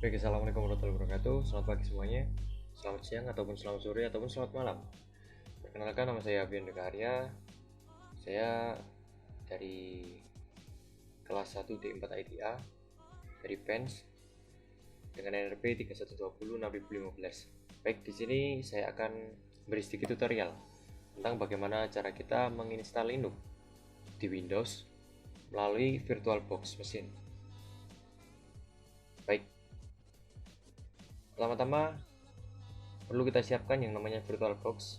Baik, assalamualaikum warahmatullahi wabarakatuh. Selamat pagi semuanya, selamat siang ataupun selamat sore ataupun selamat malam. Perkenalkan, nama saya Abian Dekarya. Saya dari kelas 1 D4 IDA dari PENS dengan NRP 3120 2015. Baik, di sini saya akan beri sedikit tutorial tentang bagaimana cara kita menginstal Linux di Windows melalui VirtualBox mesin. Baik, pertama-tama perlu kita siapkan yang namanya VirtualBox.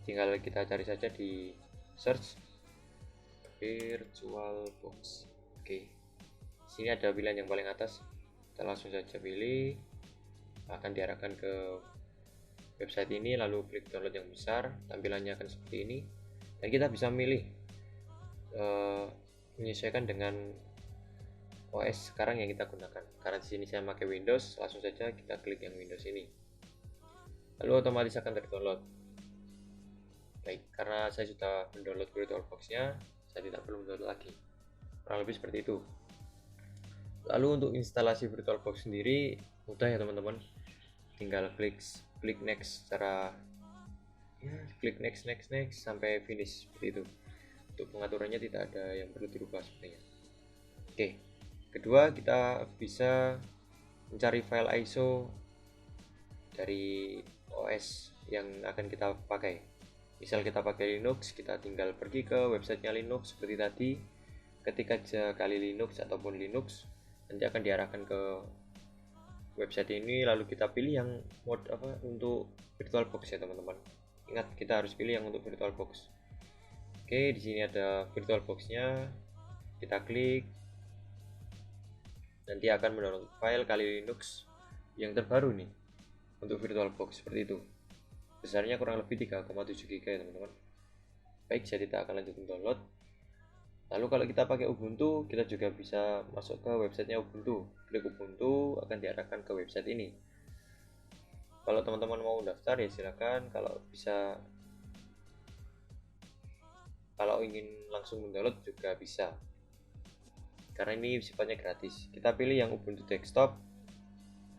Tinggal kita cari saja di search VirtualBox. Oke, sini ada pilihan yang paling atas. Kita langsung saja pilih, akan diarahkan ke website ini, lalu klik download yang besar. Tampilannya akan seperti ini, dan kita bisa memilih menyesuaikan dengan OS sekarang yang kita gunakan. Karena di sini saya pakai Windows, langsung saja kita klik yang Windows ini, lalu otomatis akan terdownload. Baik, karena saya sudah mendownload VirtualBox-nya, saya tidak perlu mendownload lagi. Kurang lebih seperti itu. Lalu untuk instalasi VirtualBox sendiri mudah ya teman-teman. Tinggal klik next secara klik next sampai finish seperti itu. Untuk pengaturannya tidak ada yang perlu dirubah sepertinya. Oke. Kedua, kita bisa mencari file ISO dari OS yang akan kita pakai. Misal kita pakai Linux, kita tinggal pergi ke websitenya Linux seperti tadi, ketik aja kali Linux ataupun Linux, nanti akan diarahkan ke website ini, lalu kita pilih yang mode apa untuk VirtualBox ya teman-teman. Ingat, kita harus pilih yang untuk VirtualBox. Oke, di sini ada VirtualBox-nya, kita klik, nanti akan mendownload file kali Linux yang terbaru nih untuk VirtualBox seperti itu. Besarnya kurang lebih 3,7 GB ya teman-teman. Baik, saya tidak akan lanjut download. Lalu kalau kita pakai Ubuntu, kita juga bisa masuk ke websitenya Ubuntu. Klik Ubuntu, akan diarahkan ke website ini. Kalau teman-teman mau daftar ya silakan. Kalau ingin langsung mendownload juga bisa, karena ini sifatnya gratis. Kita pilih yang Ubuntu desktop,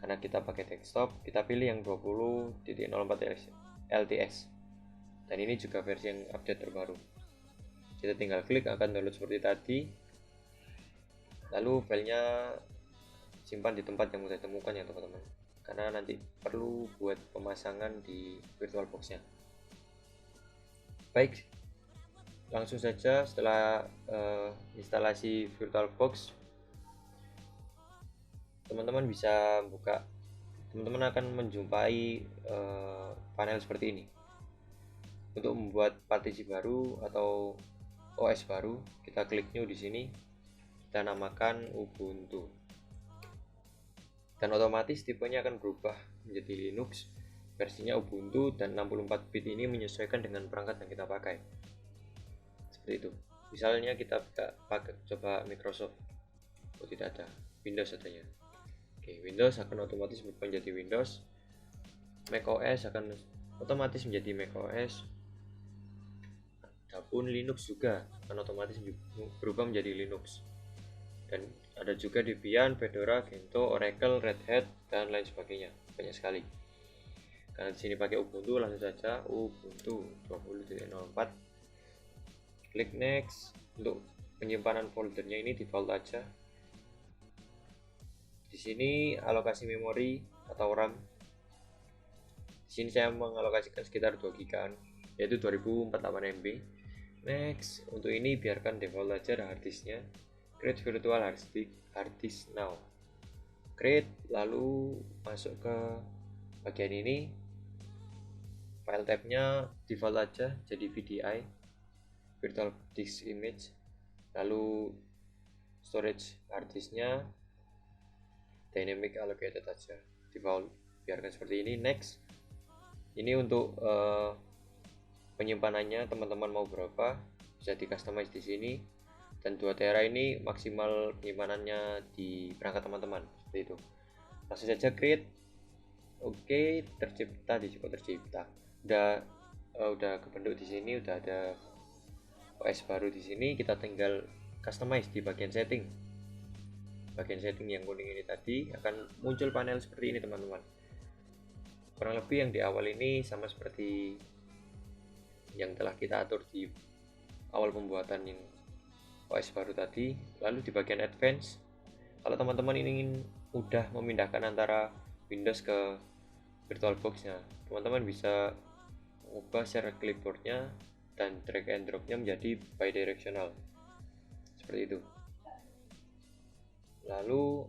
karena kita pakai desktop. Kita pilih yang 20.04 LTS, dan ini juga versi yang update terbaru. Kita tinggal klik, akan download seperti tadi. Lalu filenya simpan di tempat yang mudah ditemukan ya teman-teman, karena nanti perlu buat pemasangan di VirtualBox-nya. Baik, langsung saja setelah instalasi VirtualBox, teman-teman bisa buka. Teman-teman akan menjumpai panel seperti ini. Untuk membuat partisi baru atau OS baru, kita klik new di sini, kita namakan Ubuntu, dan otomatis tipenya akan berubah menjadi Linux, versinya Ubuntu, dan 64 bit ini menyesuaikan dengan perangkat yang kita pakai. Seperti itu. Misalnya kita pakai coba Microsoft, tidak ada, Windows adanya. Oke, Windows akan otomatis berubah menjadi Windows. macOS akan otomatis menjadi macOS. Adapun Linux juga akan otomatis berubah menjadi Linux. Dan ada juga Debian, Fedora, Gentoo, Oracle, Red Hat, dan lain sebagainya. Banyak sekali. Karena di sini pakai Ubuntu, langsung saja Ubuntu 20.04. Klik next. Untuk penyimpanan foldernya ini default aja. Di sini alokasi memori atau RAM. Di sini saya mengalokasikan sekitar 2 GB, yaitu 2048 MB. Next, untuk ini biarkan default aja harddisknya. Create virtual harddisk now. Create, lalu masuk ke bagian ini. File type-nya default aja jadi VDI, virtual disk image. Lalu storage harddisknya dynamic allocated aja, default, biarkan seperti ini. Next, ini untuk penyimpanannya teman-teman mau berapa bisa di customize di sini, dan 2 tera ini maksimal penyimpanannya di perangkat teman-teman seperti itu. Langsung saja create. Oke, tercipta, di sini tercipta. Udah kebentuk di sini, udah ada OS baru di sini. Kita tinggal customize di bagian setting. bagian setting yang kuning ini tadi akan muncul panel seperti ini teman-teman. Kurang lebih yang di awal ini sama seperti yang telah kita atur di awal pembuatan yang OS baru tadi. Lalu di bagian advance, kalau teman-teman ingin mudah memindahkan antara Windows ke VirtualBox-nya, teman-teman bisa mengubah share clipboardnya dan drag and drop-nya menjadi bidirectional seperti itu. Lalu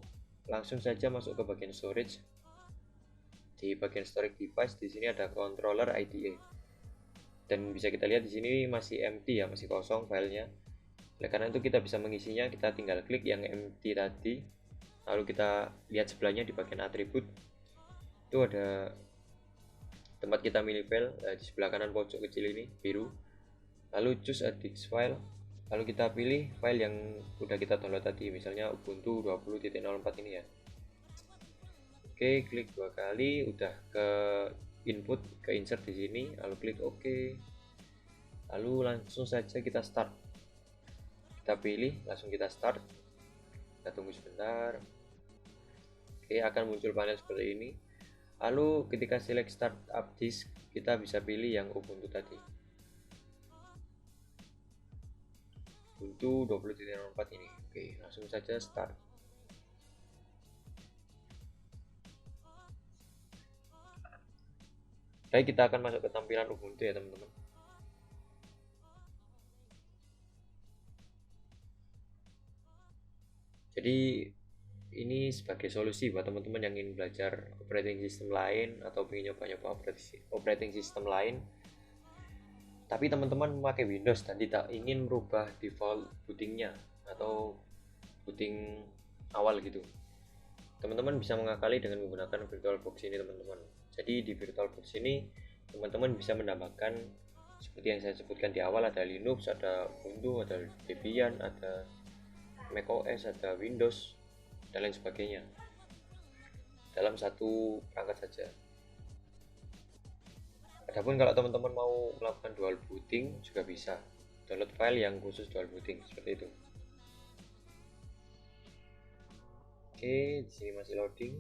langsung saja masuk ke bagian storage. Di bagian storage device di sini ada controller IDE. Dan bisa kita lihat di sini masih empty ya, masih kosong filenya. Oleh karena itu kita bisa mengisinya, kita tinggal klik yang empty tadi. Lalu kita lihat sebelahnya di bagian atribut. Itu ada tempat kita milih file, di sebelah kanan pojok kecil ini biru. Lalu choose a disk file. Lalu kita pilih file yang udah kita download tadi, misalnya Ubuntu 20.04 ini ya. Oke, klik 2 kali, udah ke input, ke insert di sini, lalu klik OK. Lalu langsung saja kita start. Kita pilih, langsung kita start. Kita tunggu sebentar. Oke, akan muncul panel seperti ini. Lalu ketika select start up disk, kita bisa pilih yang Ubuntu tadi. Ubuntu 20.04 ini. Oke, langsung saja start. Baik, kita akan masuk ke tampilan Ubuntu ya teman-teman. Jadi ini sebagai solusi buat teman-teman yang ingin belajar operating system lain atau ingin nyoba-nyoba operating system lain, tapi teman-teman memakai Windows dan tidak ingin merubah default bootingnya atau booting awal gitu. Teman-teman bisa mengakali dengan menggunakan VirtualBox ini teman-teman. Jadi di VirtualBox ini teman-teman bisa menambahkan seperti yang saya sebutkan di awal, ada Linux, ada Ubuntu, ada Debian, ada macOS, ada Windows dan lain sebagainya dalam satu perangkat saja. Adapun kalau teman-teman mau melakukan dual booting juga bisa download file yang khusus dual booting seperti itu. Oke, di sini masih loading.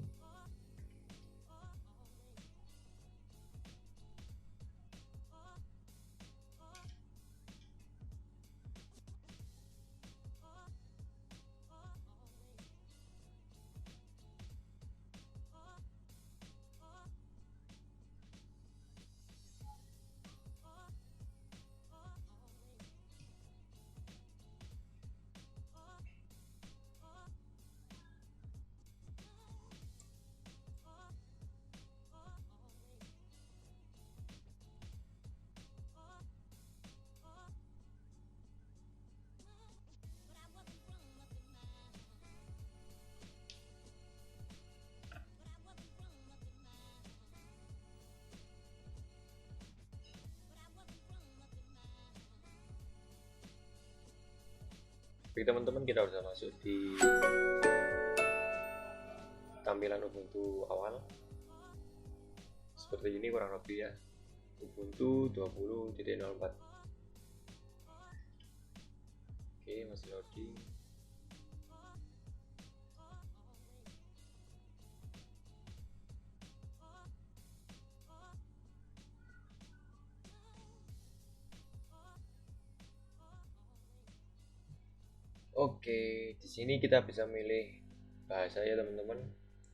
Oke teman-teman, kita sudah masuk di tampilan Ubuntu awal seperti ini kurang lebih ya, Ubuntu 20.04. Oke, masih loading. Oke, di sini kita bisa milih bahasa ya teman-teman.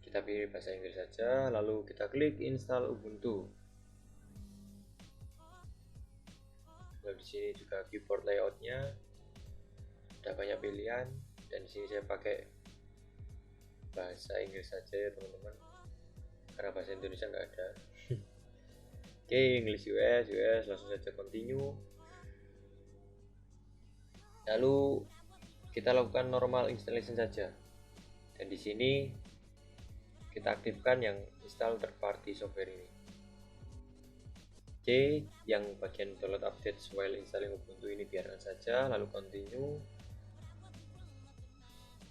Kita pilih bahasa Inggris saja, lalu kita klik install Ubuntu. Lalu di sini juga keyboard layoutnya, ada banyak pilihan, dan di sini saya pakai bahasa Inggris saja ya teman-teman, karena bahasa Indonesia nggak ada. Oke, English US, langsung saja continue. Lalu kita lakukan normal installation saja, dan di sini kita aktifkan yang install third party software ini. Oke, yang bagian download update while installing Ubuntu ini biarkan saja, lalu continue.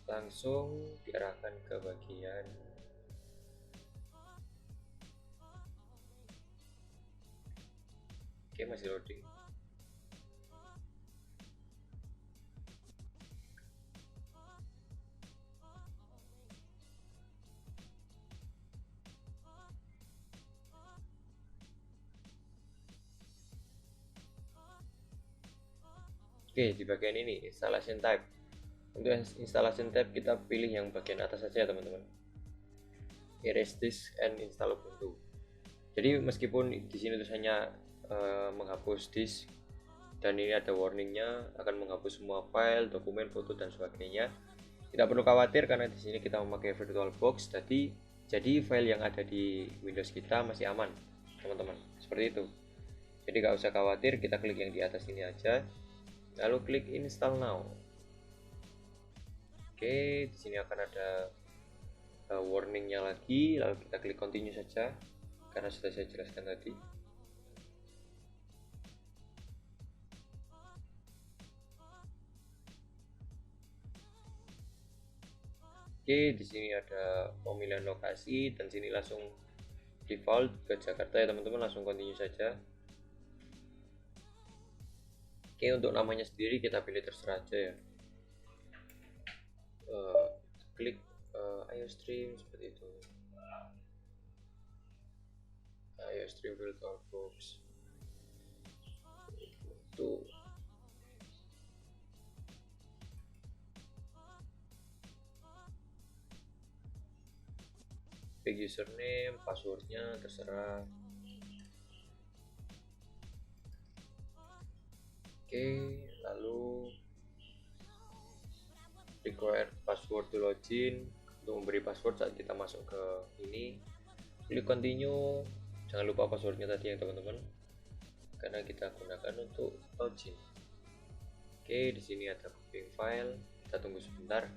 Langsung diarahkan ke bagian oke, masih loading. Oke, di bagian ini installation type. Untuk installation type kita pilih yang bagian atas saja ya teman-teman. Erase disk and install Ubuntu. Jadi meskipun di sini tulisannya menghapus disk dan ini ada warningnya akan menghapus semua file, dokumen, foto dan sebagainya, tidak perlu khawatir karena di sini kita memakai VirtualBox. Jadi file yang ada di Windows kita masih aman, teman-teman. Seperti itu. Jadi nggak usah khawatir, kita klik yang di atas ini aja, lalu klik install now. Oke, di sini akan ada warningnya lagi, lalu kita klik continue saja karena sudah saya jelaskan tadi. Oke, di sini ada pemilihan lokasi dan sini langsung default ke Jakarta ya teman-teman, langsung continue saja. Oke, untuk namanya sendiri kita pilih terserah aja ya. Klik IOStream seperti itu. IOStream VirtualBox. Itu pilih username, passwordnya terserah. Oke, lalu require password to login. Untuk memberi password saat kita masuk ke ini, klik continue. Jangan lupa passwordnya tadi ya teman-teman, karena kita gunakan untuk login. Oke, di sini ada copying file. Kita tunggu sebentar.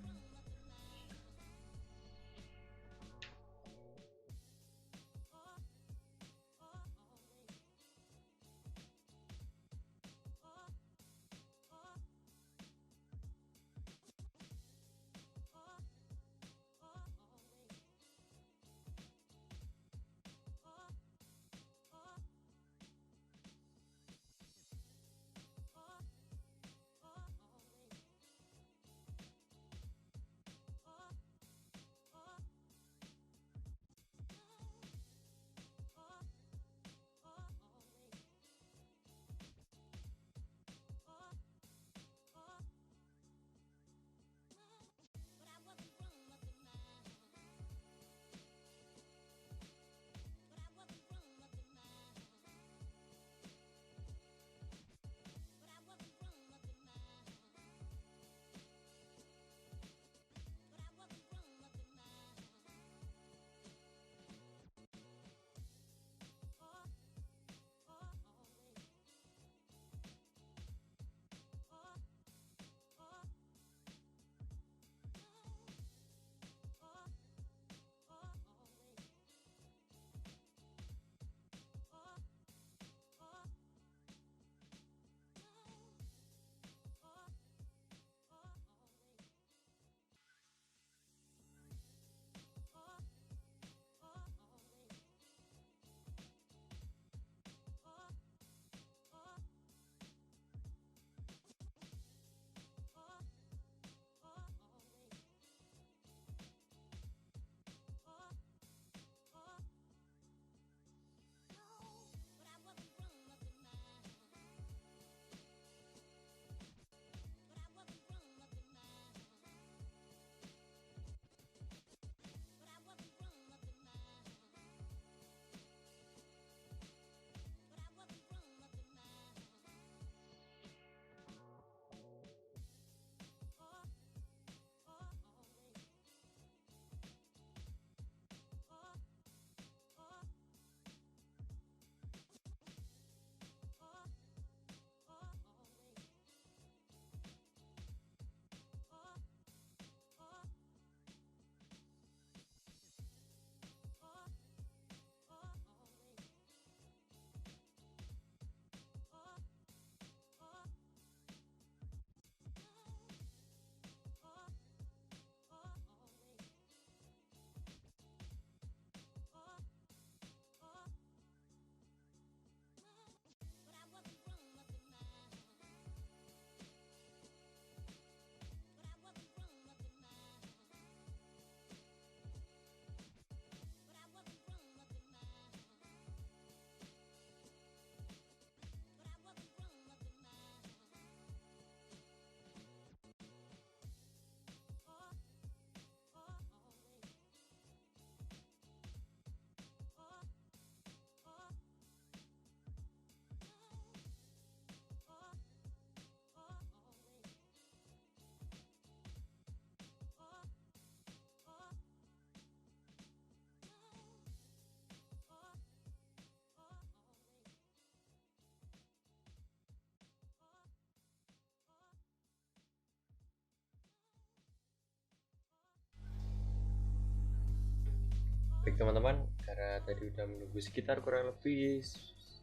Baik teman-teman, karena tadi udah menunggu sekitar kurang lebih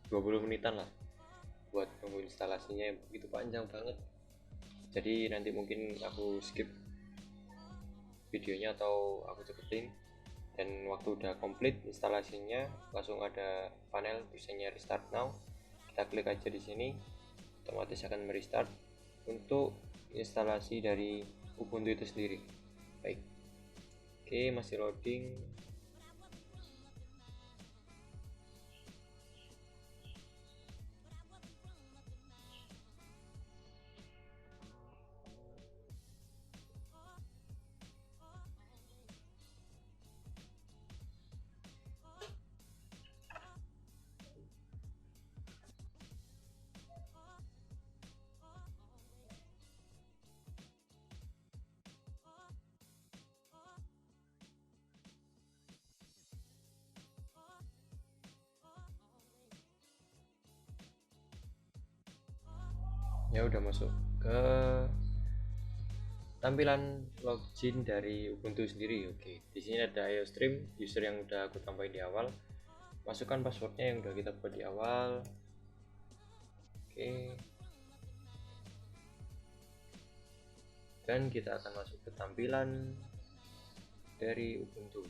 20 menitan lah buat nunggu instalasinya yang begitu panjang banget. Jadi nanti mungkin aku skip videonya atau aku cepetin, dan waktu udah komplit instalasinya langsung ada panel tulisannya restart now. Kita klik aja di sini, otomatis akan merestart untuk instalasi dari Ubuntu itu sendiri. Baik, oke, masih loading. Ya udah masuk ke tampilan login dari Ubuntu sendiri. Oke, di sini ada IOStream user yang udah aku tambahin di awal. Masukkan passwordnya yang udah kita buat di awal. Oke, dan kita akan masuk ke tampilan dari Ubuntu.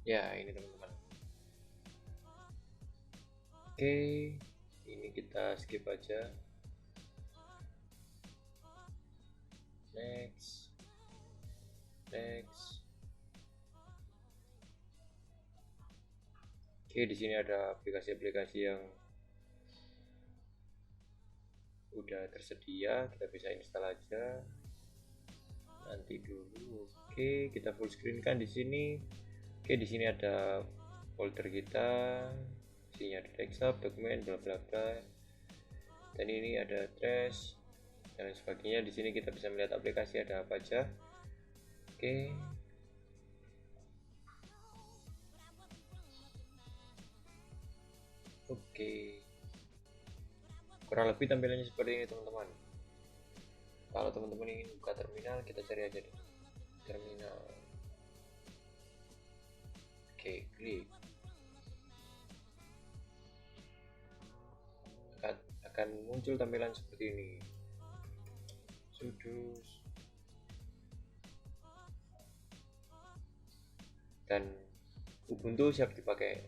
Ya, ini teman-teman. Oke, ini kita skip aja. Next. Oke, di sini ada aplikasi-aplikasi yang udah tersedia, kita bisa install aja. Nanti dulu. Oke, kita full screen kan di sini. Oke, di sini ada folder kita, isinya ada desktop, dokumen, bla bla bla. Dan ini ada trash dan sebagainya. Di sini kita bisa melihat aplikasi ada apa aja. Oke. Kurang lebih tampilannya seperti ini teman-teman. Kalau teman-teman ingin buka terminal, kita cari aja di terminal. Oke, klik. Akan muncul tampilan seperti ini. Sudo dan Ubuntu siap dipakai.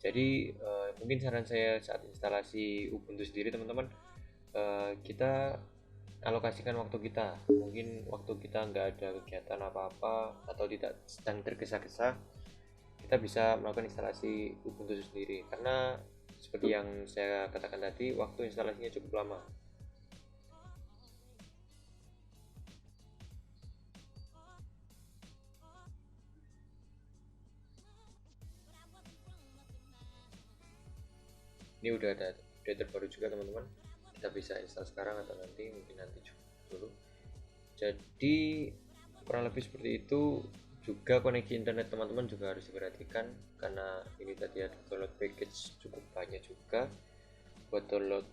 Jadi mungkin saran saya saat instalasi Ubuntu sendiri teman-teman, kita alokasikan waktu kita. Mungkin waktu kita nggak ada kegiatan apa-apa atau tidak sedang tergesa-gesa, kita bisa melakukan instalasi Ubuntu sendiri, karena seperti yang saya katakan tadi, waktu instalasinya cukup lama. Ini udah ada update terbaru juga teman-teman, kita bisa install sekarang atau nanti, mungkin nanti dulu. Jadi kurang lebih seperti itu. Juga koneksi internet teman-teman juga harus diperhatikan, karena ini tadi ada download package cukup banyak juga buat download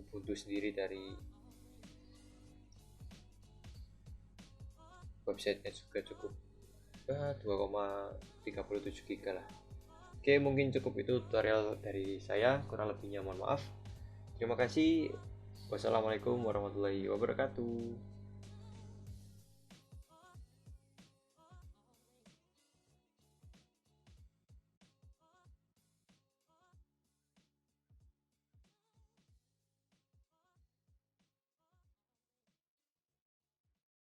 Ubuntu sendiri dari websitenya juga cukup 2,37 GB lah. Oke, mungkin cukup itu tutorial dari saya, kurang lebihnya mohon maaf. Terima kasih. Wassalamualaikum warahmatullahi wabarakatuh.